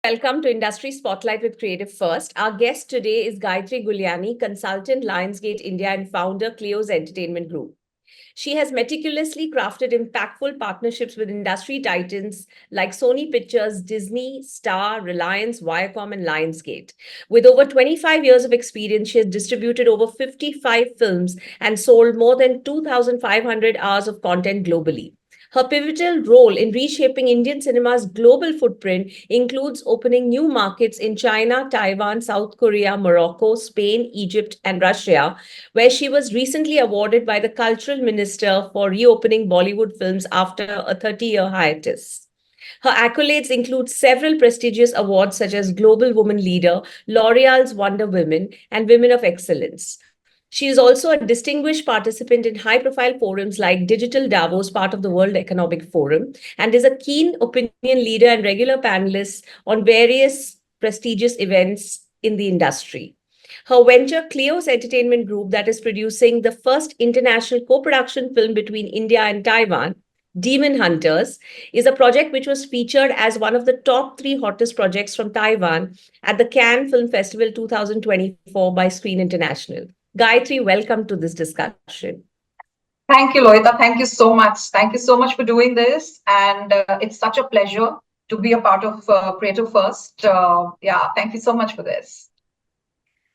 Welcome to Industry Spotlight with Creative First. Our guest today is Gayatri Guliani, consultant Lionsgate India and founder Clio's Entertainment Group. She has meticulously crafted impactful partnerships with industry titans like Sony Pictures, Disney, Star, Reliance, Viacom, and Lionsgate. With over 25 years of experience, she has distributed over 55 films and sold more than 2,500 hours of content globally. Her pivotal role in reshaping Indian cinema's global footprint includes opening new markets in China, Taiwan, South Korea, Morocco, Spain, Egypt, and Russia, where she was recently awarded by the Cultural Minister for reopening Bollywood films after a 30-year hiatus. Her accolades include several prestigious awards such as Global Woman Leader, L'Oreal's Wonder Women, and Women of Excellence. She is also a distinguished participant in high profile forums like Digital Davos, part of the World Economic Forum, and is a keen opinion leader and regular panelist on various prestigious events in the industry. Her venture, Clio's Entertainment Group, that is producing the first international co production film between India and Taiwan, Demon Hunters, is a project which was featured as one of the top three hottest projects from Taiwan at the Cannes Film Festival 2024 by Screen International. Gayatri, welcome to this discussion. Thank you, Loita. Thank you so much. Thank you so much for doing this. And it's such a pleasure to be a part of Creative First. Thank you so much for this.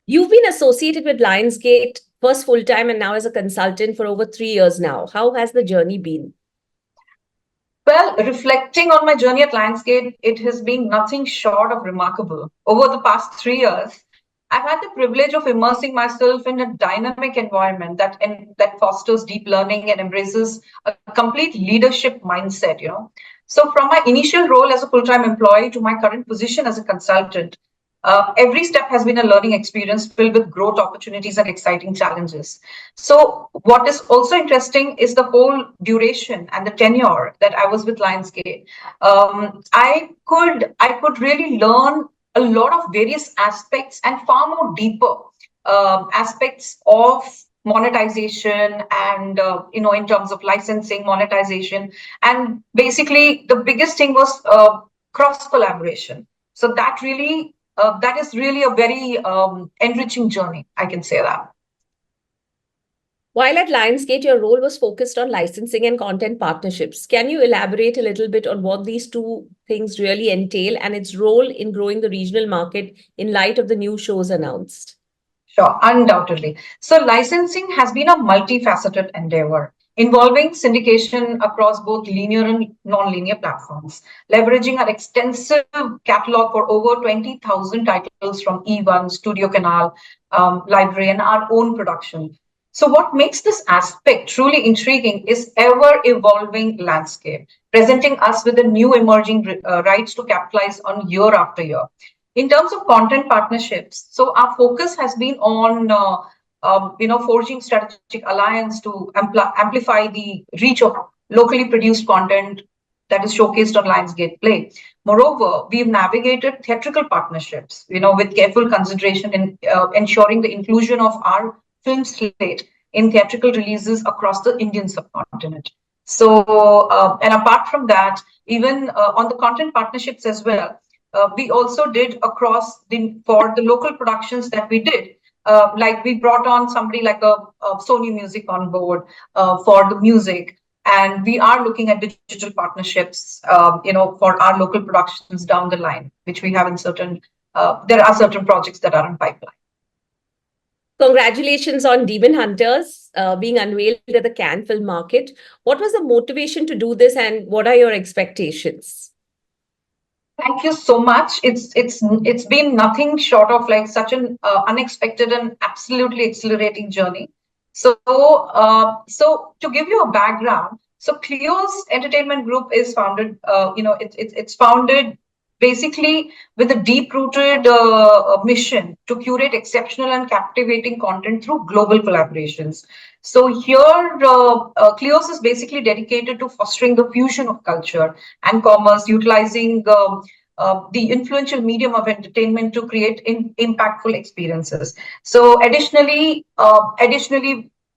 You've been associated with Lionsgate first full time and now as a consultant for over 3 years now. How has the journey been? Well, reflecting on my journey at Lionsgate, it has been nothing short of remarkable. Over the past 3 years, I've had the privilege of immersing myself in a dynamic environment that fosters deep learning and embraces a complete leadership mindset. So, from my initial role as a full-time employee to my current position as a consultant, every step has been a learning experience filled with growth opportunities and exciting challenges. So, what is also interesting is the whole duration and the tenure that I was with Lionsgate. I could really learn a lot of various aspects and far more deeper aspects of monetization and in terms of licensing, monetization, and basically the biggest thing was cross collaboration. So that is really a very enriching journey, I can say that. While at Lionsgate, your role was focused on licensing and content partnerships. Can you elaborate a little bit on what these two things really entail and its role in growing the regional market in light of the new shows announced? Sure, undoubtedly. So licensing has been a multifaceted endeavor involving syndication across both linear and non-linear platforms, leveraging our extensive catalog for over 20,000 titles from E1, Studio Canal, Library, and our own production. So what makes this aspect truly intriguing is ever-evolving landscape, presenting us with the new emerging rights to capitalize on year after year. In terms of content partnerships, so our focus has been on forging strategic alliance to amplify the reach of locally produced content that is showcased on Lionsgate Play. Moreover, we've navigated theatrical partnerships, with careful consideration in ensuring the inclusion of our film slate in theatrical releases across the Indian subcontinent. So, and apart from that, even on the content partnerships as well, we also did for the local productions that we did. Like we brought on somebody like a Sony Music on board for the music, and we are looking at digital partnerships, for our local productions down the line, which we have in certain. There are certain projects that are in pipeline. Congratulations on Demon Hunters being unveiled at the Cannes Film Market. What was the motivation to do this, and what are your expectations? Thank you so much. It's been nothing short of like such an unexpected and absolutely exhilarating journey. So to give you a background, so Clio's Entertainment Group is founded. It's founded basically with a deep-rooted mission to curate exceptional and captivating content through global collaborations. So here, Clio's is basically dedicated to fostering the fusion of culture and commerce, utilizing the influential medium of entertainment to create impactful experiences. So additionally,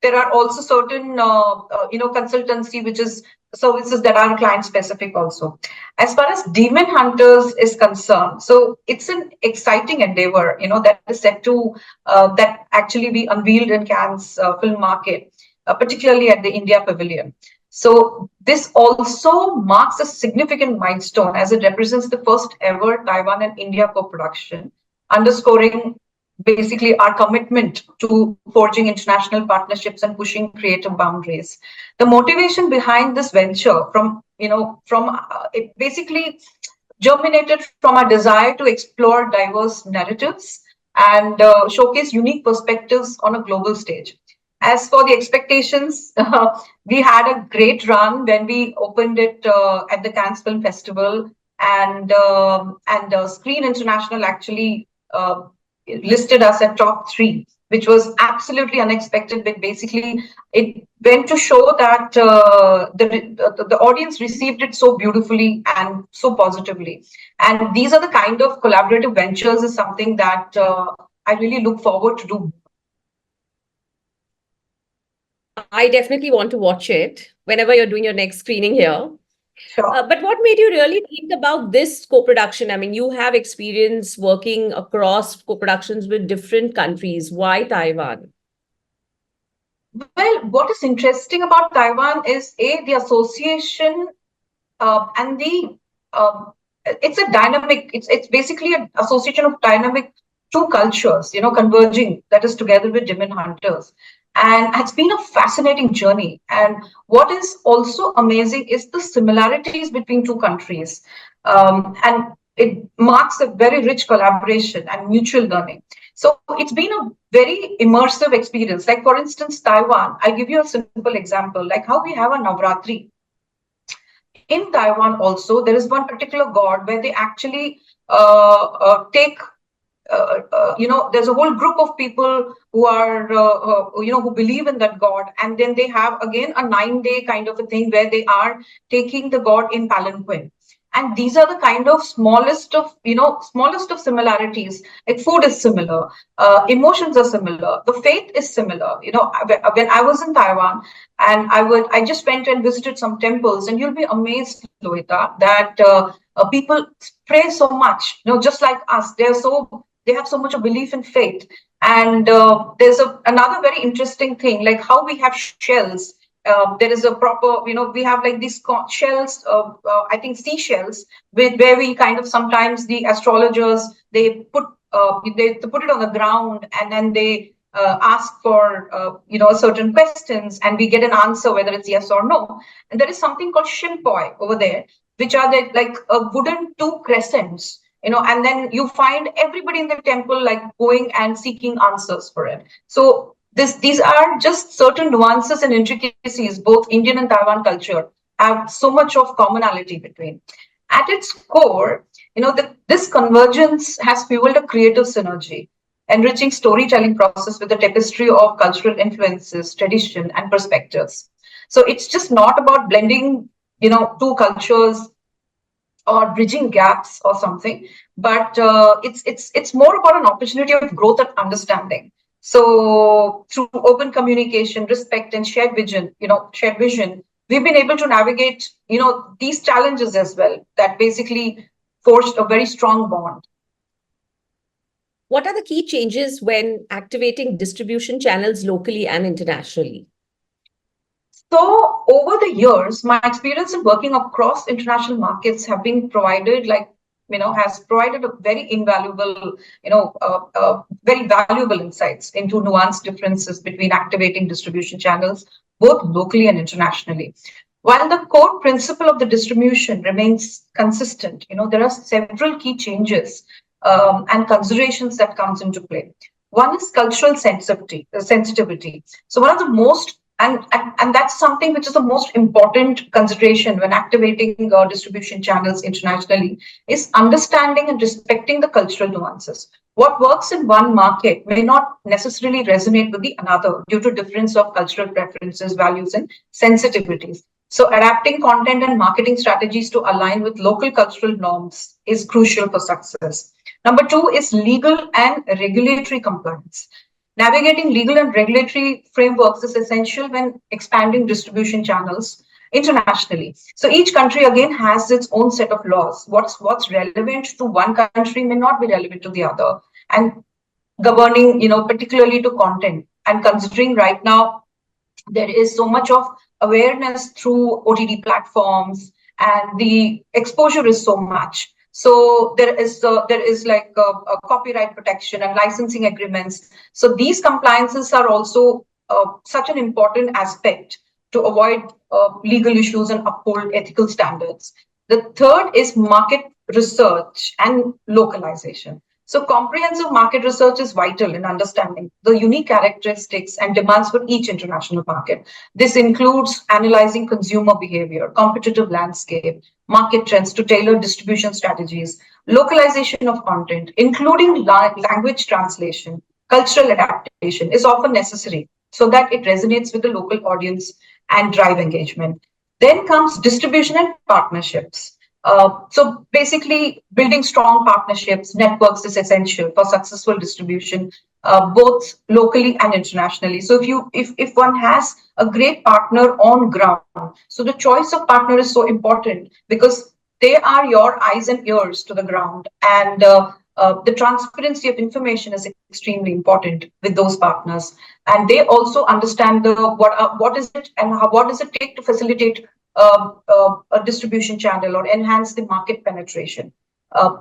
there are also certain consultancy, which is services that are client specific also. As far as Demon Hunters is concerned, so it's an exciting endeavor, that is set to that actually we unveiled in Cannes film market, particularly at the India Pavilion. So this also marks a significant milestone as it represents the first ever Taiwan and India co-production, underscoring basically our commitment to forging international partnerships and pushing creative boundaries. The motivation behind this venture it basically germinated from a desire to explore diverse narratives and showcase unique perspectives on a global stage. As for the expectations, we had a great run when we opened it at the Cannes Film Festival, and Screen International actually listed us at top three, which was absolutely unexpected. But basically, it went to show that the audience received it so beautifully and so positively. And these are the kind of collaborative ventures is something that I really look forward to do. I definitely want to watch it whenever you're doing your next screening here. Sure. But what made you really think about this co-production? I mean, you have experience working across co-productions with different countries. Why Taiwan? Well, what is interesting about Taiwan is the association and the it's a dynamic. It's basically an association of dynamic two cultures, converging that is together with Demon Hunters, and it's been a fascinating journey. And what is also amazing is the similarities between two countries, and it marks a very rich collaboration and mutual learning. So it's been a very immersive experience. Like for instance, Taiwan. I'll give you a simple example, like how we have a Navratri in Taiwan also, there is one particular god where they actually take, there's a whole group of people who are, who believe in that god. And then they have again a 9-day kind of a thing where they are taking the god in palanquin. And these are the kind of smallest of similarities. Like food is similar, emotions are similar, the faith is similar. When I was in Taiwan, and I just went and visited some temples, and you'll be amazed, Lohita, that people pray so much. Just like us, they have so much of belief in faith. And there's another very interesting thing, like how we have shells. There is a proper, we have like these shells, I think seashells, where we kind of sometimes the astrologers, they put it on the ground, and then they ask for certain questions, and we get an answer whether it's yes or no. And there is something called shimpoi over there, which are like wooden two crescents, and then you find everybody in the temple like going and seeking answers for it. So these are just certain nuances and intricacies. Both Indian and Taiwan culture have so much of commonality between. At its core, this convergence has fueled a creative synergy, enriching storytelling process with a tapestry of cultural influences, tradition, and perspectives. So it's just not about blending, two cultures or bridging gaps or something, but it's more about an opportunity of growth and understanding. So through open communication, respect, and shared vision, we've been able to navigate, these challenges as well. That basically forged a very strong bond. What are the key changes when activating distribution channels locally and internationally? So over the years, my experience in working across international markets have been provided has provided a very invaluable, very valuable insights into nuanced differences between activating distribution channels, both locally and internationally. While the core principle of the distribution remains consistent, there are several key changes and considerations that comes into play. One is cultural sensitivity. So one of the most and that's something which is the most important consideration when activating distribution channels internationally is understanding and respecting the cultural nuances. What works in one market may not necessarily resonate with the another due to difference of cultural preferences, values, and sensitivities. So adapting content and marketing strategies to align with local cultural norms is crucial for success. Number two is legal and regulatory compliance. Navigating legal and regulatory frameworks is essential when expanding distribution channels internationally. So each country again has its own set of laws. What's relevant to one country may not be relevant to the other. And governing, particularly to content. And considering right now there is so much of awareness through OTT platforms, and the exposure is so much. So there is like a copyright protection and licensing agreements. So these compliances are also such an important aspect to avoid legal issues and uphold ethical standards. The third is market research and localization. So comprehensive market research is vital in understanding the unique characteristics and demands for each international market. This includes analyzing consumer behavior, competitive landscape, market trends to tailor distribution strategies, localization of content, including language translation, cultural adaptation is often necessary so that it resonates with the local audience and drive engagement. Then comes distribution and partnerships. So basically, building strong partnerships, networks is essential for successful distribution, both locally and internationally. So if one has a great partner on ground, so the choice of partner is so important because they are your eyes and ears to the ground, and the transparency of information is extremely important with those partners, and they also understand what is it and what does it take to facilitate a distribution channel or enhance the market penetration.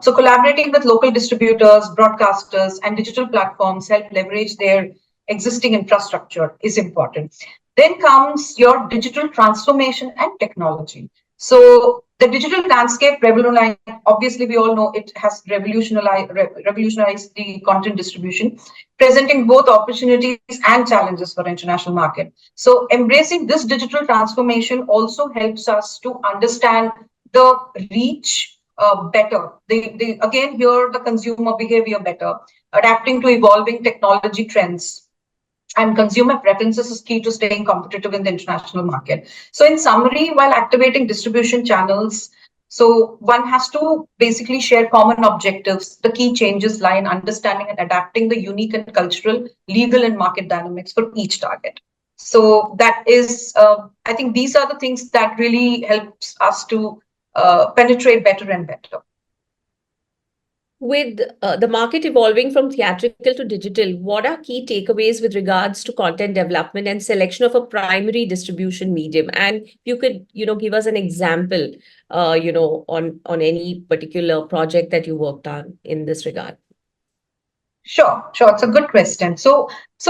So collaborating with local distributors, broadcasters, and digital platforms help leverage their existing infrastructure is important. Then comes your digital transformation and technology. So the digital landscape revolutionized, obviously we all know it has revolutionized the content distribution, presenting both opportunities and challenges for international market. So embracing this digital transformation also helps us to understand the reach better. They again hear the consumer behavior better, adapting to evolving technology trends and consumer preferences is key to staying competitive in the international market. So in summary, while activating distribution channels, so one has to basically share common objectives. The key changes lie in understanding and adapting the unique and cultural, legal and market dynamics for each target. So that is, I think these are the things that really helps us to penetrate better and better. With the market evolving from theatrical to digital, what are key takeaways with regards to content development and selection of a primary distribution medium? And if you could, give us an example, on any particular project that you worked on in this regard. Sure. It's a good question. So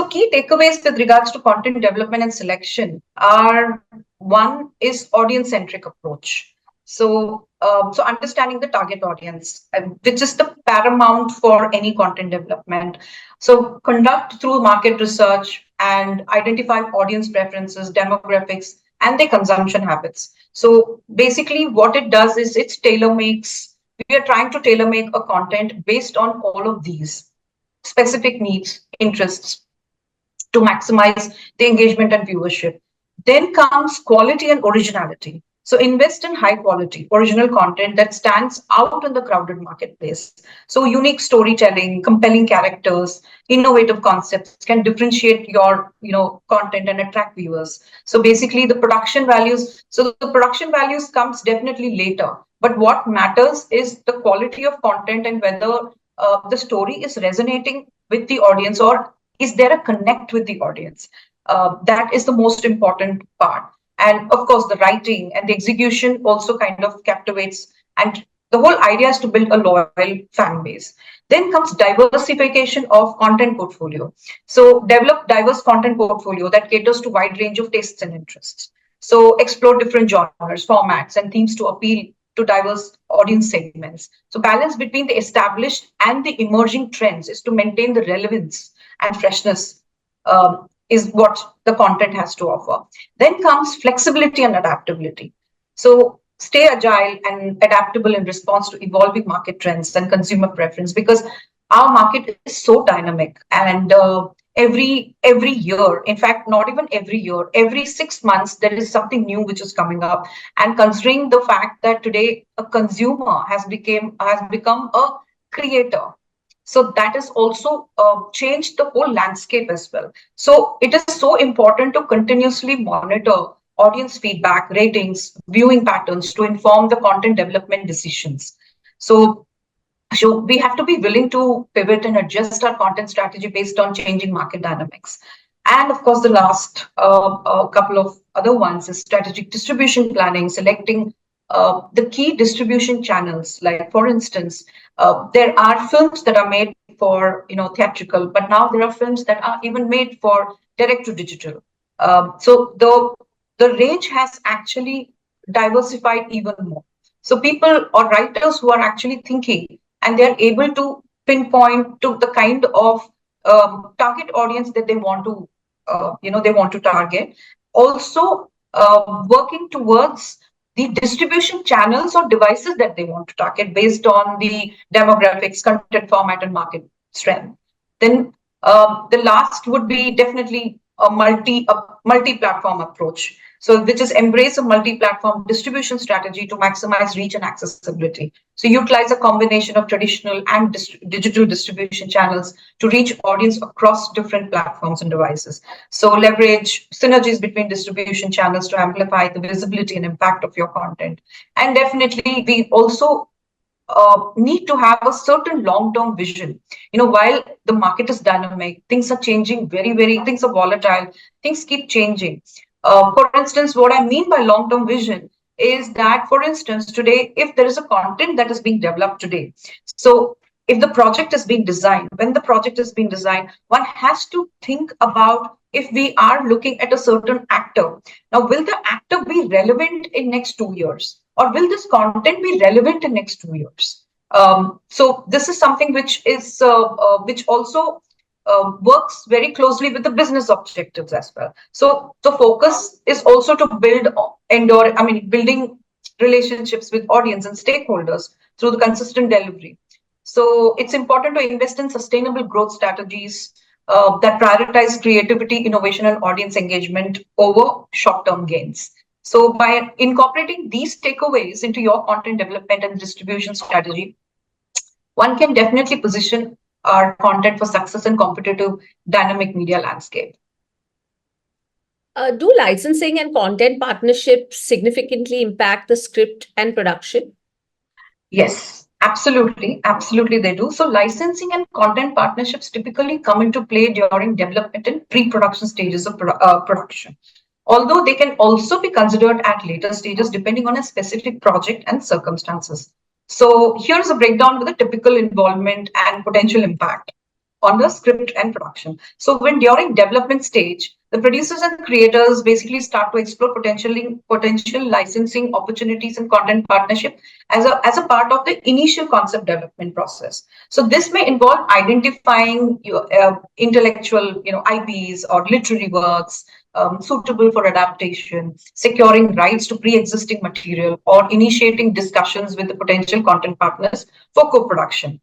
key takeaways with regards to content development and selection are one is audience-centric approach. So understanding the target audience, which is the paramount for any content development. So conduct through market research and identify audience preferences, demographics, and their consumption habits. So basically, what it does is it's tailor makes. We are trying to tailor make a content based on all of these specific needs, interests to maximize the engagement and viewership. Then comes quality and originality. So invest in high quality, original content that stands out in the crowded marketplace. So unique storytelling, compelling characters, innovative concepts can differentiate your, content and attract viewers. So basically the production values, so the production values comes definitely later. But what matters is the quality of content and whether the story is resonating with the audience or is there a connect with the audience. That is the most important part, and of course the writing and the execution also kind of captivates, and the whole idea is to build a loyal fan base. Then comes diversification of content portfolio. So develop diverse content portfolio that caters to wide range of tastes and interests. So explore different genres, formats, and themes to appeal to diverse audience segments. So balance between the established and the emerging trends is to maintain the relevance and freshness, is what the content has to offer. Then comes flexibility and adaptability. So stay agile and adaptable in response to evolving market trends and consumer preference because our market is so dynamic, and every year, in fact not even every year, every 6 months there is something new which is coming up. And considering the fact that today a consumer has become a creator, So that has also changed the whole landscape as well. So it is so important to continuously monitor audience feedback, ratings, viewing patterns to inform the content development decisions. So we have to be willing to pivot and adjust our content strategy based on changing market dynamics. And of course, the last couple of other ones is strategic distribution planning, selecting the key distribution channels. Like, for instance, there are films that are made for theatrical, but now there are films that are even made for direct to digital. So the range has actually diversified even more. So people or writers who are actually thinking and they're able to pinpoint to the kind of target audience that they want to target. Also, working towards the distribution channels or devices that they want to target based on the demographics, content format, and market strength. Then the last would be definitely a multi-platform approach. So, which is embrace a multi-platform distribution strategy to maximize reach and accessibility. So, utilize a combination of traditional and digital distribution channels to reach audience across different platforms and devices. So, leverage synergies between distribution channels to amplify the visibility and impact of your content. And definitely, we also need to have a certain long-term vision. While the market is dynamic, things are changing things are volatile, things keep changing. For instance, what I mean by long-term vision is that, for instance, today, if there is a content that is being developed today, so if the project is being designed, when the project is being designed, one has to think about if we are looking at a certain actor. Now, will the actor be relevant in next 2 years? Or will this content be relevant in next 2 years? So this is something which also works very closely with the business objectives as well. So the focus is also to building relationships with audience and stakeholders through the consistent delivery. So it's important to invest in sustainable growth strategies that prioritize creativity, innovation, and audience engagement over short-term gains. So by incorporating these takeaways into your content development and distribution strategy, one can definitely position our content for success in competitive dynamic media landscape. Do licensing and content partnerships significantly impact the script and production? Yes, absolutely. Absolutely, they do. So, licensing and content partnerships typically come into play during development and pre production stages of production. Although they can also be considered at later stages depending on a specific project and circumstances. So, here's a breakdown with a typical involvement and potential impact on the script and production. So when during development stage, the producers and creators basically start to explore potential licensing opportunities and content partnership as a part of the initial concept development process. So this may involve identifying your intellectual, IPs or literary works suitable for adaptation, securing rights to pre-existing material, or initiating discussions with the potential content partners for co-production.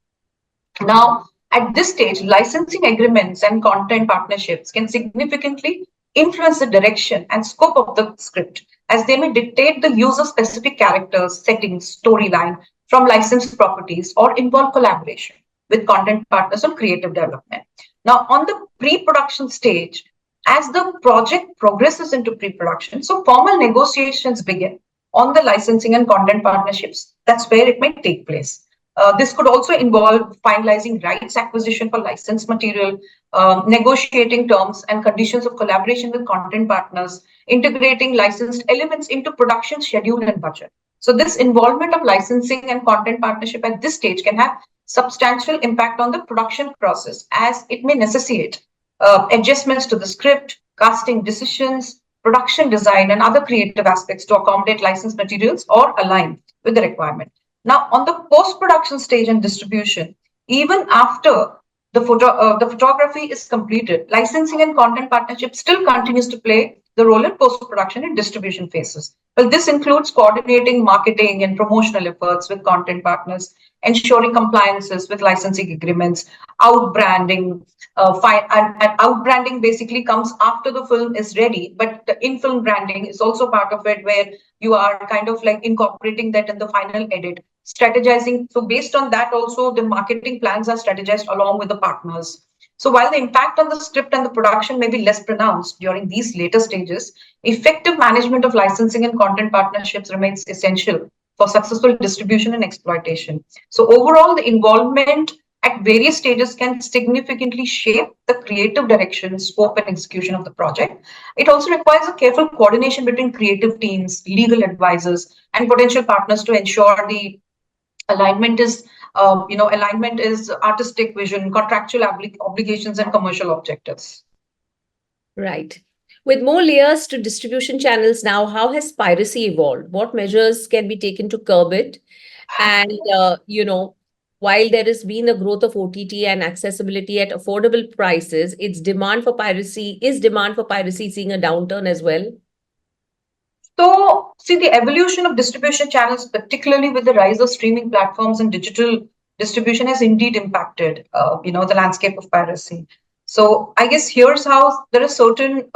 Now, at this stage, licensing agreements and content partnerships can significantly influence the direction and scope of the script, as they may dictate the use of specific characters, settings, storyline from licensed properties, or involve collaboration with content partners on creative development. Now, on the pre-production stage, as the project progresses into pre-production, so formal negotiations begin on the licensing and content partnerships. That's where it may take place. This could also involve finalizing rights acquisition for licensed material, negotiating terms and conditions of collaboration with content partners, integrating licensed elements into production schedule and budget. So this involvement of licensing and content partnership at this stage can have substantial impact on the production process, as it may necessitate adjustments to the script, casting decisions, production design, and other creative aspects to accommodate licensed materials or align with the requirement. Now, on the post-production stage and distribution, even after the photography is completed, licensing and content partnership still continues to play the role in post-production and distribution phases. Well, this includes coordinating marketing and promotional efforts with content partners, ensuring compliances with licensing agreements, outbranding. And outbranding basically comes after the film is ready, but the in-film branding is also part of it, where you are kind of like incorporating that in the final edit. strategizing. So based on that, also the marketing plans are strategized along with the partners. So while the impact on the script and the production may be less pronounced during these later stages, effective management of licensing and content partnerships remains essential for successful distribution and exploitation. So overall, the involvement at various stages can significantly shape the creative direction, scope, and execution of the project. It also requires a careful coordination between creative teams, legal advisors, and potential partners to ensure the alignment is alignment is artistic vision, contractual obligations, and commercial objectives. Right. With more layers to distribution channels now, how has piracy evolved? What measures can be taken to curb it? And, while there has been a growth of OTT and accessibility at affordable prices, demand for piracy seeing a downturn as well? So, see, the evolution of distribution channels, particularly with the rise of streaming platforms and digital distribution, has indeed impacted, the landscape of piracy. So, I guess here's how there are certain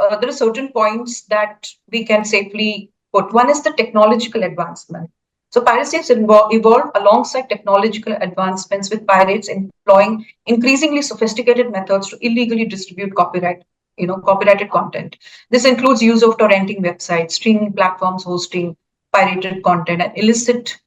points that we can safely put. One is the technological advancement. So, piracy has evolved alongside technological advancements, with pirates employing increasingly sophisticated methods to illegally distribute copyrighted content. This includes use of torrenting websites, streaming platforms hosting pirated content, and illicit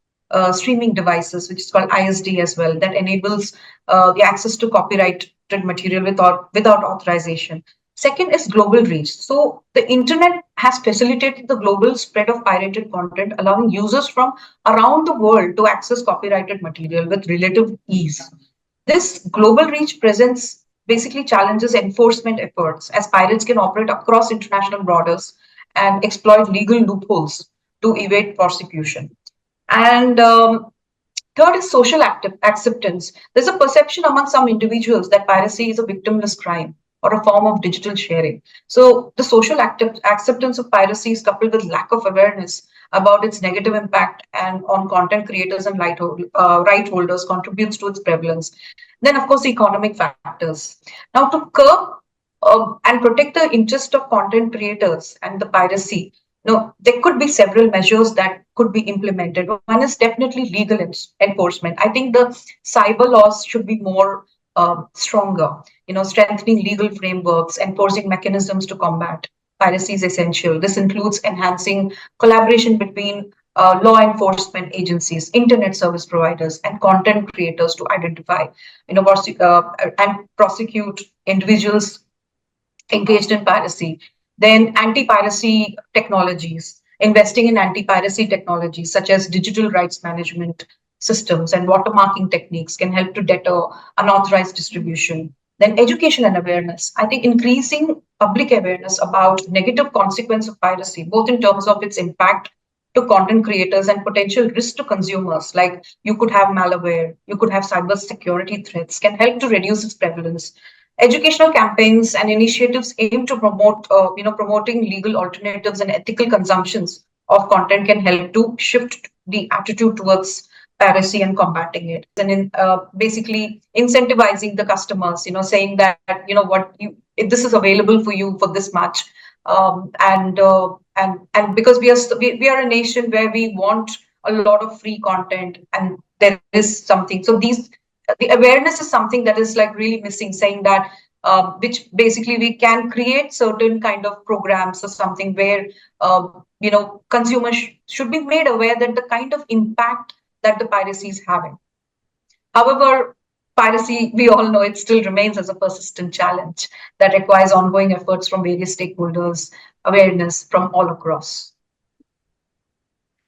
streaming devices, which is called ISD as well, that enables the access to copyrighted material without authorization. Second is global reach. So the internet has facilitated the global spread of pirated content, allowing users from around the world to access copyrighted material with relative ease. This global reach presents basically challenges enforcement efforts, as pirates can operate across international borders and exploit legal loopholes to evade prosecution. And third is social acceptance. There's a perception among some individuals that piracy is a victimless crime or a form of digital sharing. So the social acceptance of piracy is coupled with lack of awareness about its negative impact and on content creators and right holders contributes to its prevalence. Then, of course, the economic factors. Now, to curb and protect the interest of content creators and the piracy, there could be several measures that could be implemented. One is definitely legal enforcement. I think the cyber laws should be more stronger. Strengthening legal frameworks, enforcing mechanisms to combat piracy is essential. This includes enhancing collaboration between law enforcement agencies, internet service providers, and content creators to identify, and prosecute individuals engaged in piracy. Then anti-piracy technologies, investing in anti-piracy technologies such as digital rights management systems and watermarking techniques can help to deter unauthorized distribution. Then education and awareness. I think increasing public awareness about negative consequence of piracy, both in terms of its impact to content creators and potential risk to consumers, like you could have malware, you could have cyber security threats, can help to reduce its prevalence. Educational campaigns and initiatives aim to promoting legal alternatives and ethical consumptions of content can help to shift the attitude towards piracy and combating it. And in basically incentivizing the customers, saying that what if this is available for you for this much, and because we are a nation where we want a lot of free content, and there is something. So the awareness is something that is like really missing, saying that which basically we can create certain kind of programs or something where consumers should be made aware that the kind of impact that the piracy is having. However, piracy, we all know, it still remains as a persistent challenge that requires ongoing efforts from various stakeholders, awareness from all across.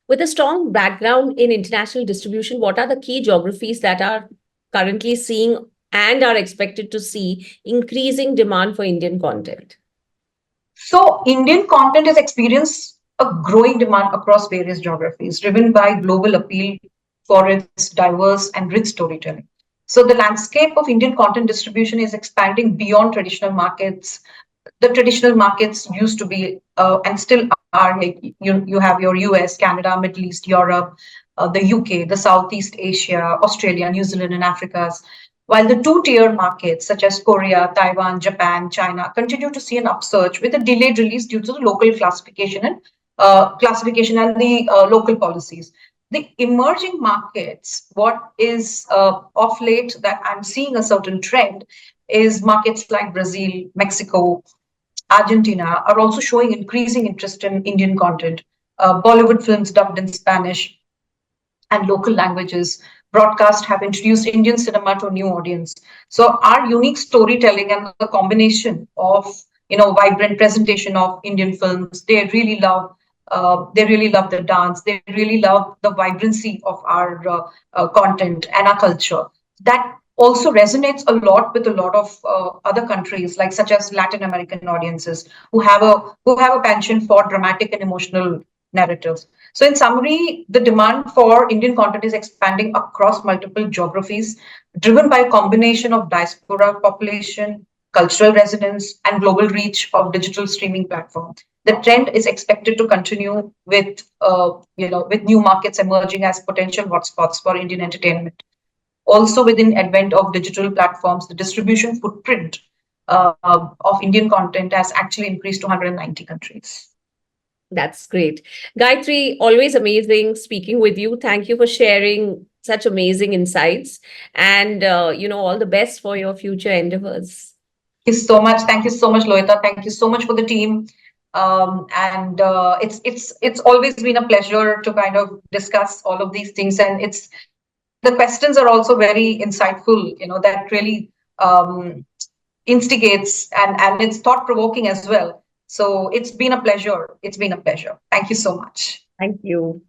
With a strong background in international distribution, what are the key geographies that are currently seeing and are expected to see increasing demand for Indian content? So, Indian content has experienced a growing demand across various geographies, driven by global appeal for its diverse and rich storytelling. So, the landscape of Indian content distribution is expanding beyond traditional markets. The traditional markets used to be and still are, like you have your US, Canada, Middle East, Europe, the UK, the Southeast Asia, Australia, New Zealand, and Africa. While the two-tier markets such as Korea, Taiwan, Japan, China continue to see an upsurge with a delayed release due to the local classification and the local policies. the emerging markets, what is of late that I'm seeing a certain trend is markets like Brazil, Mexico, Argentina are also showing increasing interest in Indian content. Bollywood films dubbed in Spanish and local languages broadcast have introduced Indian cinema to a new audience. So our unique storytelling and the combination of vibrant presentation of Indian films, they really love. They really love the dance. They really love the vibrancy of our content and our culture. That also resonates a lot with a lot of other countries, like such as Latin American audiences who have a penchant for dramatic and emotional narratives. So, in summary, the demand for Indian content is expanding across multiple geographies, driven by a combination of diaspora population, cultural resonance, and global reach of digital streaming platforms. The trend is expected to continue with new markets emerging as potential hotspots for Indian entertainment. Also, within advent of digital platforms, the distribution footprint of Indian content has actually increased to 190 countries. That's great. Gayatri, always amazing speaking with you. Thank you for sharing such amazing insights and, all the best for your future endeavors. You so much. Thank you so much, Loita. Thank you so much for the team. And it's always been a pleasure to kind of discuss all of these things. And the questions are also very insightful. That really instigates and it's thought provoking as well. So it's been a pleasure. It's been a pleasure. Thank you so much. Thank you.